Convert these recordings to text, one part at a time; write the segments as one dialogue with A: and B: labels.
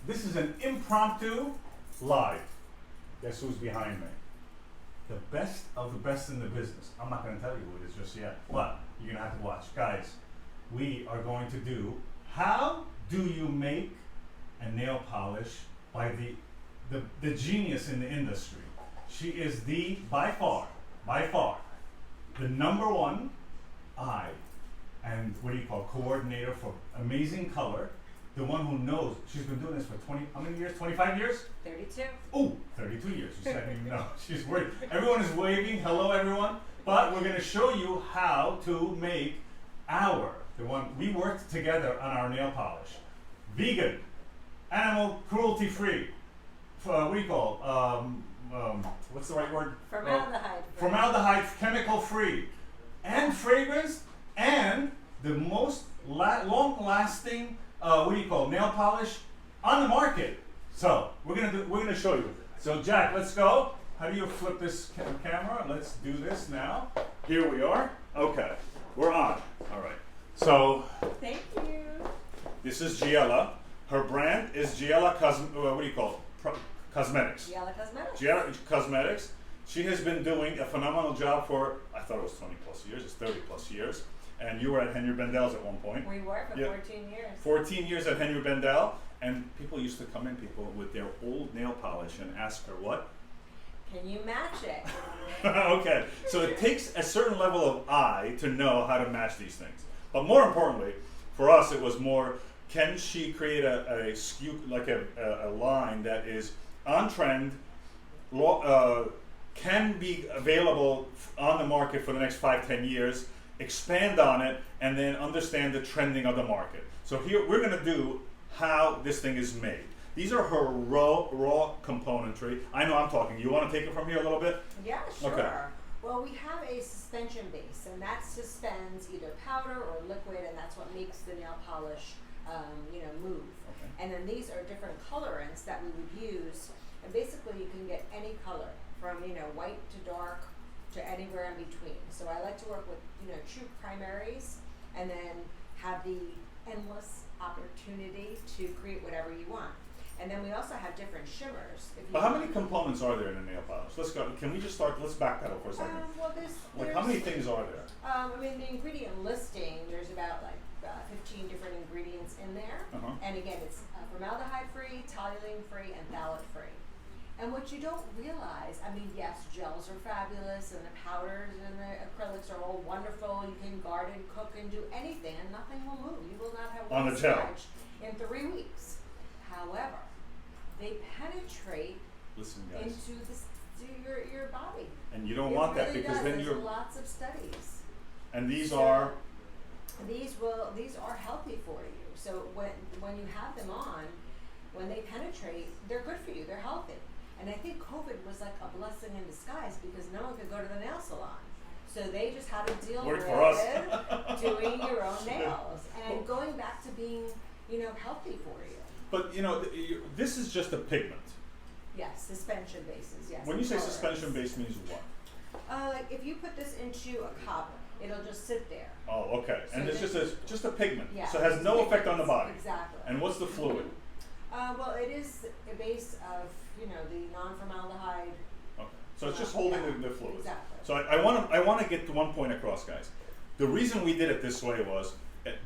A: This is an impromptu live. Guess who's behind me? The best of the best in the business. I'm not going to tell you who it is just yet, but you're going to have to watch. Guys, we are going to do how do you make a nail polish by the genius in the industry. She is the, by far, the #1 eye and what do you call coordinator for amazing color. The one who knows. She's been doing this for 20, how many years? 25 years?
B: 32.
A: Oh, 32 years. She said, no, she's worried. Everyone is waving. Hello, everyone. But we're going to show you how to make the one we worked together on our nail polish. Vegan, animal cruelty free. What do you call? What's the right word?
B: Formaldehyde.
A: Formaldehyde, chemical free, and fragrance, and the most long-lasting. What do you call nail polish on the market? So we're gonna show you. So Jack, let's go. How do you flip this camera? Let's do this now. Here we are. Okay, we're on. All right. So
B: Thank you.
A: this is Giella. Her brand is Giella what do you call it? Cosmetics.
B: Giella Cosmetics.
A: Giella Cosmetics. She has been doing a phenomenal job for, I thought it was 20 plus years. It's 30 plus years. And you were at Henry Bendel's at one point.
B: We were for 14 years.
A: 14 years at Henry Bendel, and people used to come in, with their old nail polish and ask her what?
B: Can you match it?
A: Okay, so it takes a certain level of eye to know how to match these things. But more importantly, for us, it was more, can she create a SKU, like a line that is on trend, can be available on the market for the next 5-10 years, expand on it, and then understand the trending of the market. So here we're going to do how this thing is made. These are her raw componentry. I know I'm talking. You want to take it from here a little bit?
B: Yeah, sure.
A: Okay.
B: Well, we have a suspension base, and that suspends either powder or liquid, and that's what makes the nail polish, move.
A: Okay.
B: And then these are different colorants that we would use, and basically you can get any color from white to dark to anywhere in between. So I like to work with true primaries, and then have the endless opportunity to create whatever you want. And then we also have different shimmers.
A: But how many components are there in a nail polish? Let's go. Can we just start? Let's back that up for a second.
B: Well,
A: How many things are there?
B: The ingredient listing, there's about 15 different ingredients in there. And again, it's formaldehyde-free, toluene-free, and phthalate-free. And what you don't realize, yes, gels are fabulous, and the powders and the acrylics are all wonderful. You can garden, cook, and do anything, and nothing will move. You will not have one scratch in 3 weeks. However, they penetrate into your body.
A: And you don't want that, because then
B: There's lots of studies.
A: And these are?
B: These are healthy for you. So when you have them on, when they penetrate, they're good for you. They're healthy. And I think COVID was like a blessing in disguise, because no one could go to the nail salon. So they just had to deal with doing your own nails and going back to being, healthy for you.
A: But this is just a pigment.
B: Yes, suspension bases. Yes.
A: When you say suspension base, means what?
B: Like if you put this into a cup, it'll just sit there.
A: Oh, okay. So and it's just a pigment.
B: Yeah,
A: so it has no effect on the body.
B: Exactly.
A: And what's the fluid?
B: Well, it is a base of the non-formaldehyde.
A: Okay. So it's just holding the fluid.
B: Exactly.
A: So I want to get to one point across, guys. The reason we did it this way was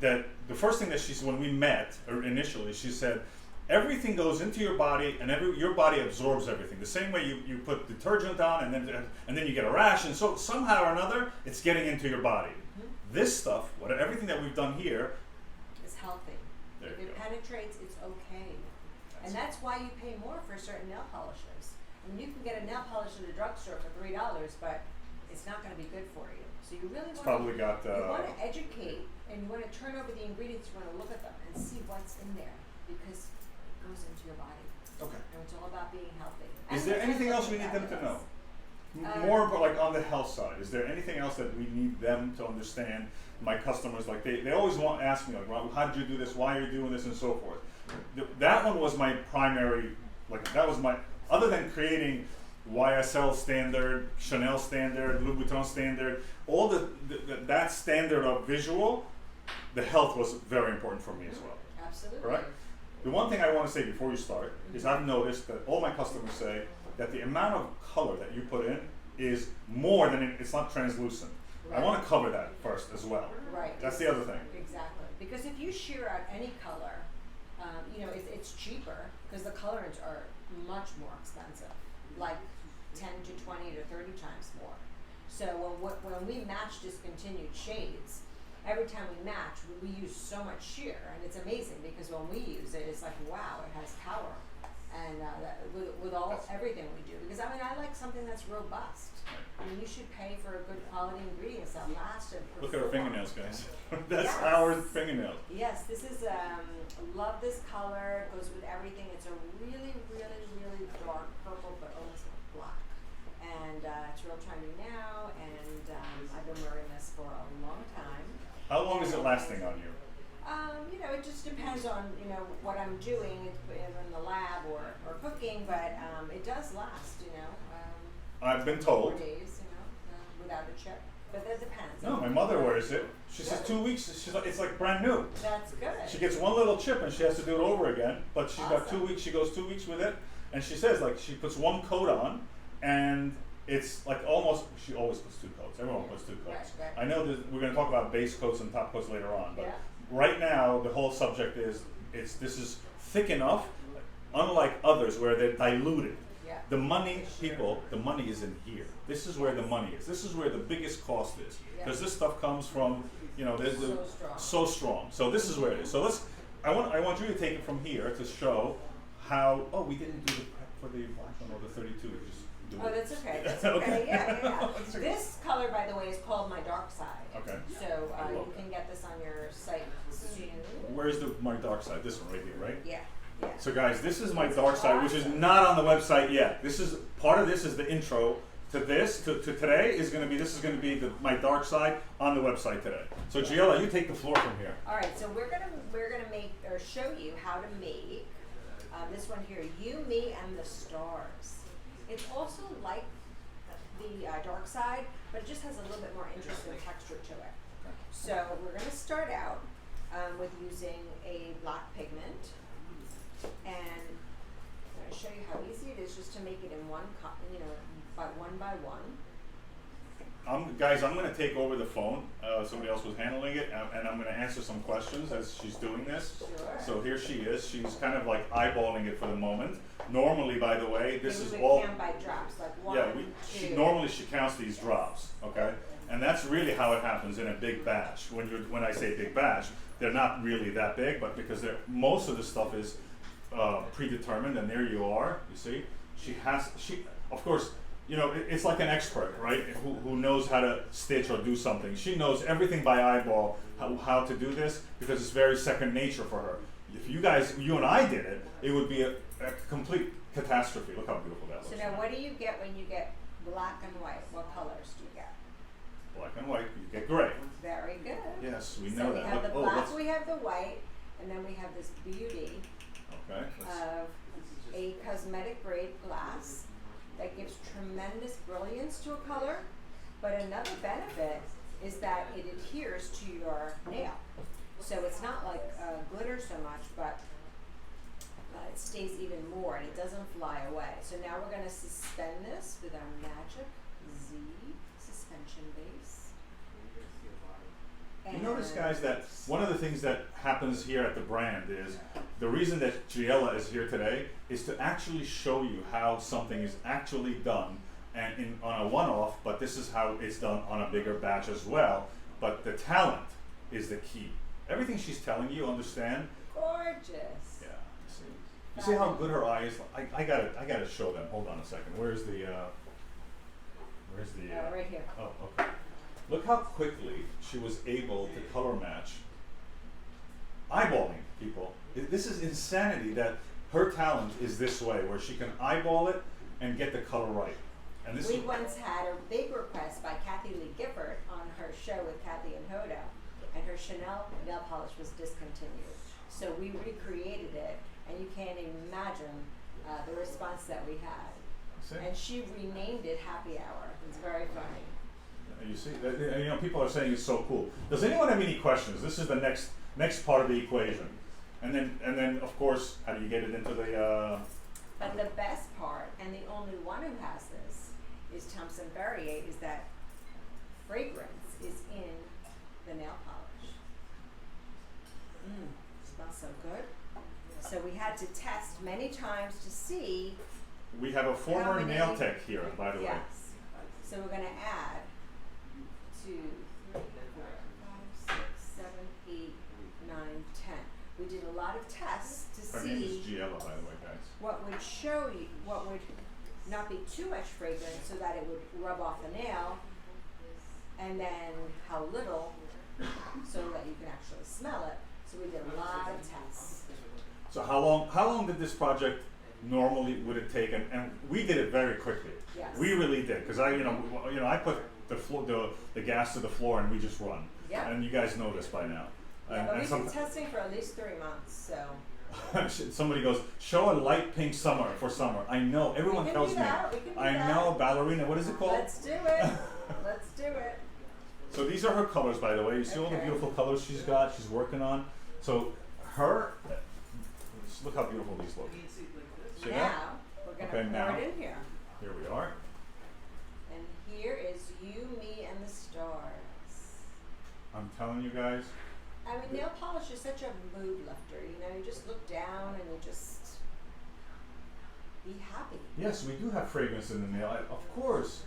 A: that the first thing that she said when we met initially, she said, everything goes into your body, and your body absorbs everything. The same way you put detergent on, and then you get a rash, and so somehow or another, it's getting into your body. This stuff, everything that we've done here,
B: is healthy.
A: There
B: if
A: you
B: it
A: go.
B: penetrates, it's okay. And that's why you pay more for certain nail polishes. You can get a nail polish in the drugstore for $3, but it's not going to be good for you. So you really want to educate, and you want to turn over the ingredients. You want to look at them and see what's in there, because it goes into your body.
A: Okay.
B: And it's all about being healthy.
A: Is there anything else we need them to know? More like on the health side, is there anything else that we need them to understand? My customers, they always ask me, well, how did you do this? Why are you doing this? And so forth. That one was my primary, other than creating YSL standard, Chanel standard, Louis Vuitton standard, all that standard of visual, the health was very important for me as well.
B: Absolutely.
A: Right? The one thing I want to say before you start is I've noticed that all my customers say that the amount of color that you put in is more than it's not translucent. I want to cover that first as well.
B: Right.
A: That's the other thing.
B: Exactly. Because if you shear out any color, you know, it's cheaper because the colorants are much more expensive, like 10 to 20 to 30 times more. So when we match discontinued shades, every time we match, we use so much sheer, and it's amazing because when we use it, it's like, wow, it has power. And with everything we do, because I mean, I like something that's robust. I mean, you should pay for good quality ingredients that last and perform.
A: Look at our fingernails, guys. That's
B: Yes.
A: our fingernails.
B: Yes, this is, love this color, it goes with everything. It's a really, really, really dark purple, but almost black. And it's real trendy now, and I've been wearing this for a long time.
A: How long is it lasting on you?
B: You know, it just depends on, you know, what I'm doing, it's either in the lab or cooking, but it does last, you know.
A: I've been told.
B: 4 days, you know, without a chip. But that depends.
A: No, my mother wears it. She says 2 weeks, she's like, it's like brand new.
B: That's good.
A: She gets one little chip and she has to do it over again, but she's got
B: Awesome.
A: 2 weeks, she goes 2 weeks with it, and she says like she puts one coat on, and it's like almost, she always puts 2 coats. Everyone puts 2 coats.
B: Right.
A: I know that we're going to talk about base coats and top coats later on, but
B: Yeah.
A: right now the whole subject is, this is thick enough, unlike others where they're diluted.
B: Yeah.
A: The money, people, the money is in here. This is where the money is. This is where the biggest cost is. Because this stuff comes from, you know, there's so strong. So this is where it is. So I want you to take it from here to show how, oh, we didn't do the prep for the black one or the 32. We just do
B: Oh,
A: it.
B: that's okay. That's
A: Okay.
B: okay. Yeah.
A: That's okay.
B: This color, by the way, is called My Dark Side.
A: Okay.
B: So you can get this on your site soon.
A: Where's my dark side? This one right here, right?
B: Yeah. Yeah.
A: So guys, this is my dark side, which is not on the website yet. This is part of this is the intro to this to today is going to be my dark side on the website today. So Giella, you take the floor from here.
B: All right. So we're gonna make or show you how to make this one here. You, me, and the stars. It's also like the dark side, but it just has a little bit more interesting texture to it. So we're going to start out with using a black pigment, and I'm going to show you how easy it is just to make it in one, you know, by one.
A: Guys, I'm going to take over the phone. Somebody else was handling it, and I'm going to answer some questions as she's doing this.
B: Sure.
A: So here she is. She's kind of like eyeballing it for the moment. Normally, by the way, this is
B: we
A: all.
B: count by drops, like one,
A: Yeah,
B: two.
A: normally she counts these drops, okay? And that's really how it happens in a big batch. When I say big batch, they're not really that big, but because most of the stuff is predetermined, and there you are. You see, she of course, you know, it's like an expert, right? Who knows how to stitch or do something. She knows everything by eyeball how to do this because it's very second nature for her. If you and I did it, it would be a complete catastrophe. Look how beautiful that looks.
B: So now what do you get when you get black and white? What colors do you get?
A: Black and white, you get gray.
B: Very good.
A: Yes, we
B: So
A: know
B: we
A: that.
B: have
A: Look-
B: the
A: oh,
B: black,
A: let's-
B: we have the white, and then we have this beauty
A: Okay.
B: of a cosmetic grade glass that gives tremendous brilliance to a color, but another benefit is that it adheres to your nail. So it's not like glitter so much, but it stays even more and it doesn't fly away. So now we're going to suspend this with our magic Z suspension base.
A: You notice, guys, that one of the things that happens here at the brand is the reason that Giella is here today is to actually show you how something is actually done and on a one-off, but this is how it's done on a bigger batch as well. But the talent is the key. Everything she's telling you, understand?
B: Gorgeous.
A: Yeah. You see how good her eye is? I gotta show them. Hold on a second. Where's the?
B: Right here.
A: Oh, okay. Look how quickly she was able to color match. Eyeballing, people. This is insanity that her talent is this way, where she can eyeball it and get the color right. And this
B: We
A: is,
B: once had a big request by Kathy Lee Gifford on her show with Kathy and Hoda, and her Chanel nail polish was discontinued. So we recreated it, and you can't even imagine the response that we had.
A: see?
B: And she renamed it Happy Hour. It's very funny.
A: You see, people are saying it's so cool. Does anyone have any questions? This is the next part of the equation. And then of course, how do you get it into the?
B: But the best part, and the only one who has this, is Thompson Ferrier, is that fragrance is in the nail polish. Smells so good. So we had to test many times to see.
A: We have a former nail tech here, by the way.
B: Yes. So we're going to add 2, 3, 4, 5, 6, 7, 8, 9, 10. We did a lot of tests to
A: Her name is
B: see
A: Giella, by the way, guys.
B: what would show you, what would not be too much fragrance so that it would rub off the nail, and then how little so that you can actually smell it. So we did a lot of tests.
A: So how long did this project normally would it take? And we did it very quickly.
B: Yes.
A: We really did, because I put the gas to the floor and we just run.
B: Yeah.
A: And you guys know this by now.
B: Yeah, but we've been testing for at least 3 months, so.
A: Somebody goes, show a light pink summer for summer. I know, everyone tells me. I know, ballerina, what is it called?
B: Let's do it. Let's do it.
A: So these are her colors, by the way. You see all the beautiful colors she's got, she's working on. So look how beautiful these look. See
B: now,
A: that?
B: we're going to pour it in here.
A: Here we are.
B: And here is you, me, and the stars.
A: I'm telling you guys.
B: I mean, nail polish is such a mood lifter. You know, you just look down and you just be happy.
A: Yes, we do have fragrance in the nail, of course.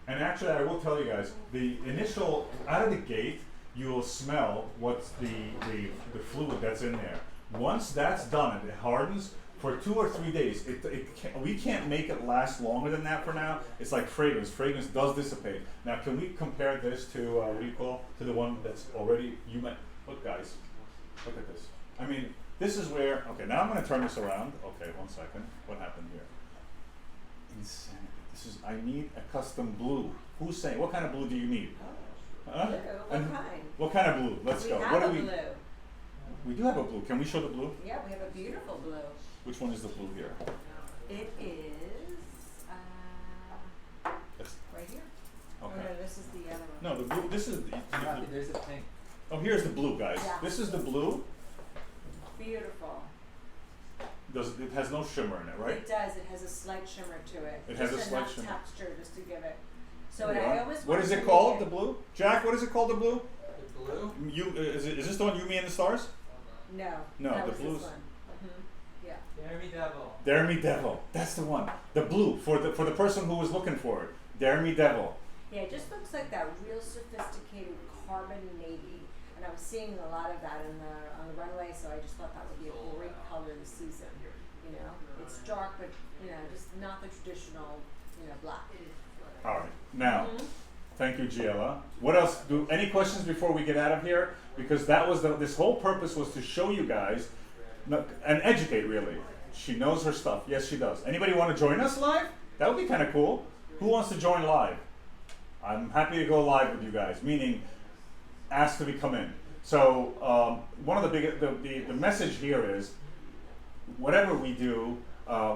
A: And actually, I will tell you guys, the initial, out of the gate, you will smell what's the fluid that's in there. Once that's done and it hardens, for 2 or 3 days, we can't make it last longer than that for now. It's like fragrance. Fragrance does dissipate. Now, can we compare this to, what do you call, to the one that's already, look guys, look at this. I mean, this is where, okay, now I'm going to turn this around. Okay, 1 second. What happened here? Insanity. I need a custom blue. Who's saying, what kind of blue do you need?
B: Blue, what kind?
A: What kind of blue? Let's go.
B: We have
A: what
B: a
A: do we?
B: blue.
A: We do have a blue. Can we show the blue?
B: Yeah, we have a beautiful blue.
A: Which one is the blue here?
B: It is right here.
A: Okay.
B: Oh, no, this is the other one.
A: No, the blue. This is the.
C: There's a pink.
A: Oh, here's the blue, guys.
B: Yeah.
A: This is the blue.
B: Beautiful.
A: It has no shimmer in it, right?
B: It does. It has a slight shimmer to it.
A: It has a slight
B: enough
A: shimmer.
B: texture just to give it. So I always.
A: What is it called? The blue? Jack, what is it called? The blue?
C: The blue?
A: Is this the one? You, me, and the stars?
B: No.
A: No,
B: that
A: the
B: was
A: blues.
B: This one. Yeah.
C: Dare Me Devil.
A: Dare Me Devil. That's the one. The blue for the person who was looking for it. Dare Me Devil.
B: Yeah, it just looks like that real sophisticated carbon navy, and I was seeing a lot of that on the runway. So I just thought that would be a great color this season. You know, it's dark, but just not the traditional, black.
A: All right. Now, thank you, Giella. What else? Any questions before we get out of here? Because that was this whole purpose was to show you guys and educate, really. She knows her stuff. Yes, she does. Anybody want to join us live? That would be kind of cool. Who wants to join live? I'm happy to go live with you guys, meaning ask to become in. So one of the message here is, whatever we do,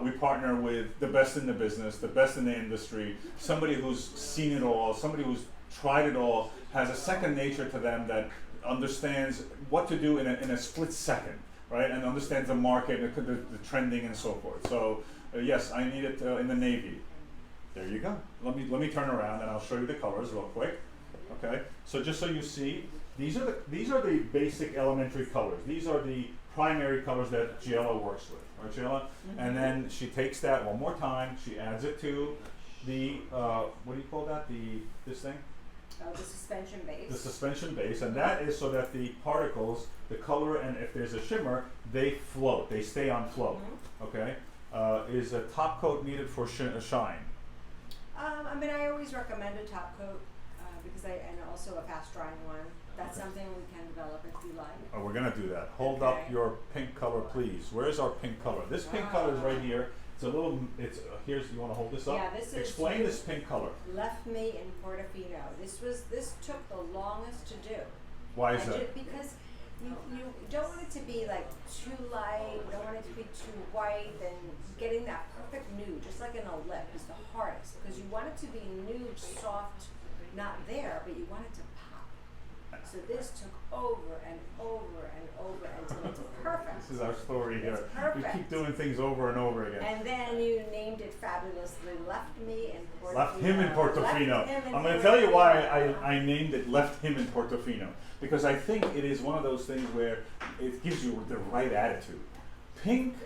A: we partner with the best in the business, the best in the industry, somebody who's seen it all, somebody who's tried it all, has a second nature to them that understands what to do in a split second, right? And understands the market, the trending, and so forth. So yes, I need it in the navy. There you go. Let me turn around and I'll show you the colors real quick. Okay. So just so you see, these are the basic elementary colors. These are the primary colors that Giella works with, right, Giella? And then she takes that one more time. She adds it to the what do you call that? This thing?
B: Oh, the suspension base.
A: The suspension base, and that is so that the particles, the color, and if there's a shimmer, they float. They stay on float. Okay. Is a top coat needed for shine?
B: I mean, I always recommend a top coat because and also a fast drying one. That's something we can develop if you like.
A: Oh, we're gonna do that. Hold up your pink color, please. Where's our pink color? This pink color is right here. It's a little. Here's. You want to hold this up?
B: Yeah, this is.
A: Explain this pink color.
B: Left me in Portofino. This took the longest to do.
A: Why is that?
B: Because you don't want it to be like too light. You don't want it to be too white. And getting that perfect nude, just like in a lip, is the hardest because you want it to be nude, soft, not there, but you want it to pop. So this took over and over and over until it's perfect.
A: This is our story here.
B: It's perfect.
A: We keep doing things over and over again.
B: And then you named it fabulously. Left me in Portofino.
A: Left him in Portofino.
B: Left him in
A: I'm going to tell you why
B: Portofino.
A: I named it Left Him in Portofino. Because I think it is one of those things where it gives you the right attitude. Pink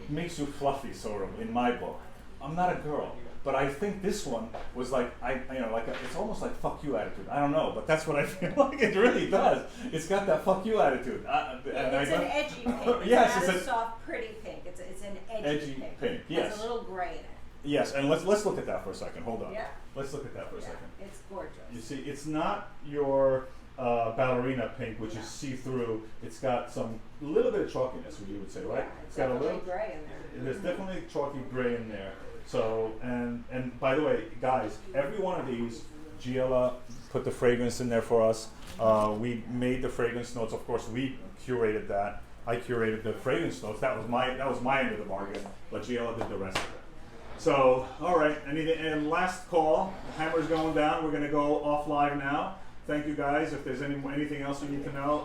A: makes you fluffy, sort of, in my book. I'm not a girl. But I think this one was like, it's almost like fuck you attitude. I don't know, but that's what I feel like. It really does. It's got that fuck you attitude.
B: It's an edgy pink. It's
A: yes,
B: not
A: it's
B: a soft, pretty pink. It's an edgy pink.
A: Yes.
B: There's a little gray in it.
A: Yes, and let's look at that for a second. Hold on.
B: Yeah.
A: Let's look at that for a second.
B: It's gorgeous.
A: You see, it's not your ballerina pink, which is see-through. It's got some little bit of chalkiness, what you would say, right?
B: Yeah,
A: it's got a little
B: gray in there.
A: There's definitely chalky gray in there. So, and by the way, guys, every one of these, Giella put the fragrance in there for us. We made the fragrance notes. Of course, we curated that. I curated the fragrance notes. That was my end of the bargain. But Giella did the rest of it. So, all right. And last call. The hammer's going down. We're going to go off live now. Thank you, guys. If there's anything else you need to know,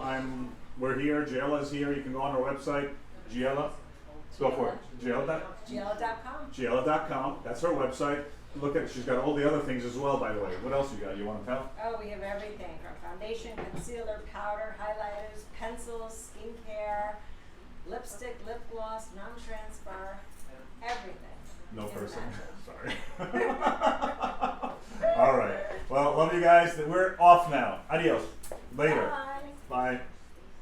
A: we're here. Giella's here. You can go on our website, Giella. Go for it.
B: Giella.com.
A: Giella.com. That's her website. Look at it. She's got all the other things as well, by the way. What else you got? You want to tell?
B: Oh, we have everything from foundation, concealer, powder, highlighters, pencils, skincare, lipstick, lip gloss, non-transfer, everything.
A: No
B: in
A: person.
B: natural.
A: Sorry. All right. Well, love you guys. We're off now. Adios. Later.
B: Bye.
A: Bye.